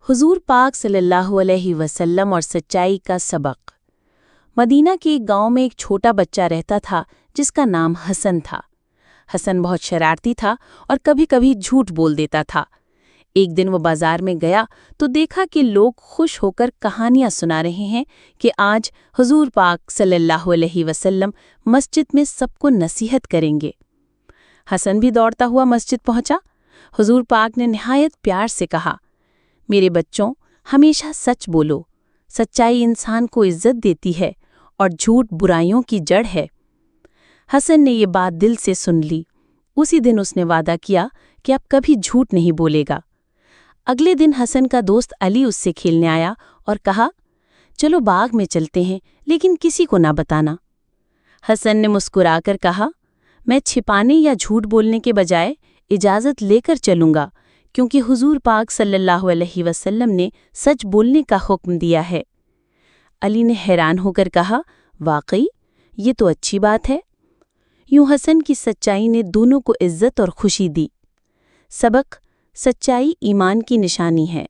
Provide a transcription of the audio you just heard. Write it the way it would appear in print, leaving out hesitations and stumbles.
हुजूर पाक सल्लल्लाहु अलैहि वसल्लम और सच्चाई का सबक। मदीना के एक गांव में एक छोटा बच्चा रहता था जिसका नाम हसन था। हसन बहुत शरारती था और कभी कभी झूठ बोल देता था। एक दिन वो बाजार में गया तो देखा कि लोग खुश होकर कहानियां सुना रहे हैं कि आज हुजूर पाक सल्लल्लाहु अलैहि वसल्लम मस्जिद में सबको नसीहत करेंगे। हसन भी दौड़ता हुआ मस्जिद पहुंचा। हुजूर पाक ने निहायत प्यार से कहा, मेरे बच्चों, हमेशा सच बोलो। सच्चाई इंसान को इज्जत देती है और झूठ बुराइयों की जड़ है। हसन ने ये बात दिल से सुन ली। उसी दिन उसने वादा किया कि अब कभी झूठ नहीं बोलेगा। अगले दिन हसन का दोस्त अली उससे खेलने आया और कहा, चलो बाग में चलते हैं, लेकिन किसी को ना बताना। हसन ने मुस्कुराकर कहा, मैं छिपाने या झूठ बोलने के बजाय इजाज़त लेकर चलूंगा, क्योंकि हुजूर पाक सल्लल्लाहु अलैहि वसल्लम ने सच बोलने का हुक्म दिया है। अली ने हैरान होकर कहा, वाकई ये तो अच्छी बात है। यूं हसन की सच्चाई ने दोनों को इज्जत और खुशी दी। सबक: सच्चाई ईमान की निशानी है।